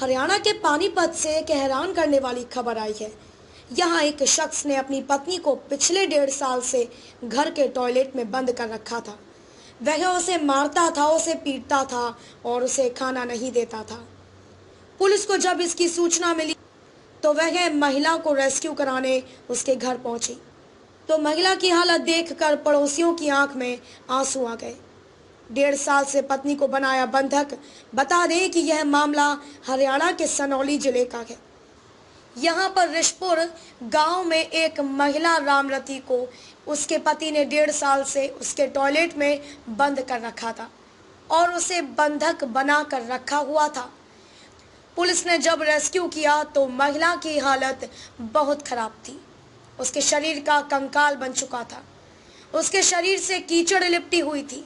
हरियाणा के पानीपत से एक हैरान करने वाली खबर आई है। यहाँ एक शख्स ने अपनी पत्नी को पिछले 1.5 साल से घर के टॉयलेट में बंद कर रखा था। वह उसे मारता था, उसे पीटता था और उसे खाना नहीं देता था। पुलिस को जब इसकी सूचना मिली तो वह महिला को रेस्क्यू कराने उसके घर पहुंची तो महिला की हालत देखकर पड़ोसियों की आंख में आंसू आ गए। 1.5 साल से पत्नी को बनाया बंधक। बता दें कि यह मामला हरियाणा के सनौली जिले का है। यहाँ पर रिशपुर गांव में एक महिला रामरती को उसके पति ने 1.5 साल से उसके टॉयलेट में बंद कर रखा था और उसे बंधक बना कर रखा हुआ था। पुलिस ने जब रेस्क्यू किया तो महिला की हालत बहुत खराब थी। उसके शरीर का कंकाल बन चुका था। उसके शरीर से कीचड़ लिपटी हुई थी।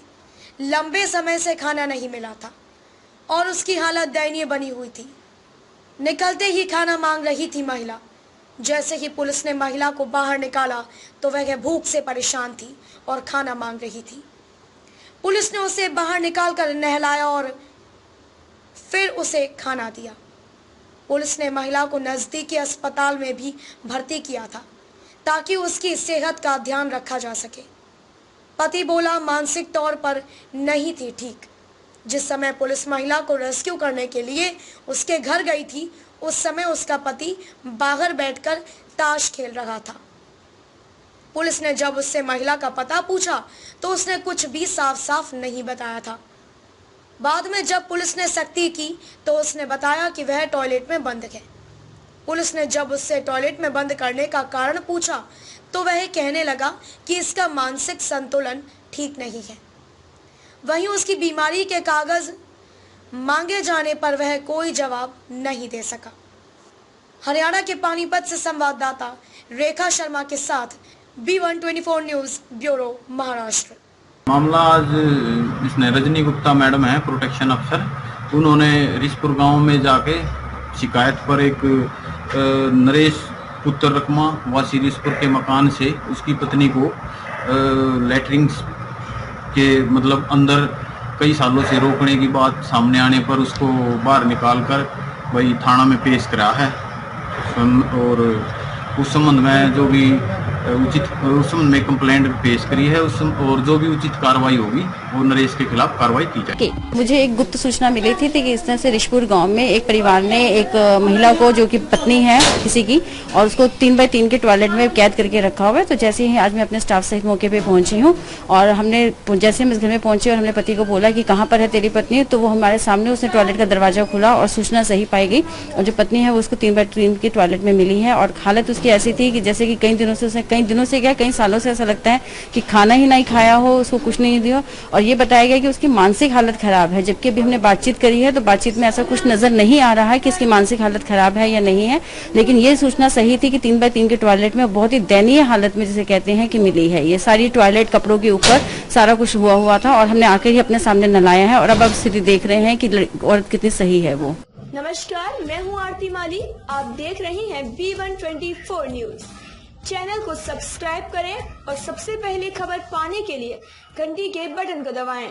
लंबे समय से खाना नहीं मिला था और उसकी हालत दयनीय बनी हुई थी। निकलते ही खाना मांग रही थी महिला। जैसे ही पुलिस ने महिला को बाहर निकाला तो वह भूख से परेशान थी और खाना मांग रही थी। पुलिस ने उसे बाहर निकालकर नहलाया और फिर उसे खाना दिया। पुलिस ने महिला को नजदीकी अस्पताल में भी भर्ती किया था ताकि उसकी सेहत का ध्यान रखा जा सके। पति बोला मानसिक तौर पर नहीं थी ठीक। जिस समय पुलिस महिला को रेस्क्यू करने के लिए उसके घर गई थी, उस समय उसका पति बाहर बैठकर ताश खेल रहा था। पुलिस ने जब उससे महिला का पता पूछा तो उसने कुछ भी साफ साफ नहीं बताया था। बाद में जब पुलिस ने सख्ती की तो उसने बताया कि वह टॉयलेट में बंद है। पुलिस ने जब उससे टॉयलेट में बंद करने का कारण पूछा तो वह कहने लगा कि इसका मानसिक संतुलन ठीक नहीं है। वहीं उसकी बीमारी के कागज मांगे जाने पर वह कोई जवाब नहीं दे सका। हरियाणा के पानीपत से संवाददाता रेखा शर्मा के साथ B124 न्यूज ब्यूरो महाराष्ट्र। मामला आज इसने रजनी गुप्ता मैडम है, प्रोटेक्शन अफसर। उन्होंने रिशपुर गांव में जाके शिकायत पर एक नरेश पुत्र रकमा वासी रिशपुर के मकान से उसकी पत्नी को लैटरिन के मतलब अंदर कई सालों से रोकने की बात सामने आने पर उसको बाहर निकालकर वही थाना में पेश करा है और उस संबंध में जो भी उचित उस संबंध में कंप्लेंट पेश करी है और जो भी उचित कार्रवाई होगी वो नरेश के खिलाफ कार्रवाई की जाएगी। मुझे एक गुप्त सूचना मिली थी कि इस तरह से रिशपुर गांव में एक परिवार ने एक महिला को जो कि पत्नी है किसी की और उसको 3x3 के टॉयलेट में कैद करके रखा हुआ है। तो जैसे ही आज मैं अपने स्टाफ सहित मौके पे पहुंची हूं और हमने जैसे हम इस घर में पहुंचे और हमने पति को बोला कि कहाँ पर है तेरी पत्नी, तो वो हमारे सामने उसने टॉयलेट का दरवाजा खोला और सूचना सही पाई गई और जो पत्नी है वो उसको 3x3 के टॉयलेट में मिली है और हालत उसकी ऐसी थी कि जैसे कि कई दिनों से क्या कई सालों से ऐसा लगता है कि खाना ही नहीं खाया हो, उसको कुछ नहीं दिया। और ये बताया गया कि उसकी मानसिक हालत खराब है, जबकि अभी हमने बातचीत करी है तो बातचीत में ऐसा कुछ नजर नहीं आ रहा है कि इसकी मानसिक हालत खराब है या नहीं है। लेकिन ये सूचना सही थी कि 3x3 के टॉयलेट में बहुत ही दयनीय हालत में जिसे कहते हैं कि मिली है। ये सारी टॉयलेट कपड़ों के ऊपर सारा कुछ हुआ था और हमने आकर ही अपने सामने नलाया है और अब आप स्थिति देख रहे हैं कि औरत कितनी सही है वो। नमस्कार, मैं हूं आरती माली। आप देख रहे हैं B124 न्यूज। चैनल को सब्सक्राइब करें और सबसे पहले खबर पाने के लिए घंटी के बटन को दबाएं।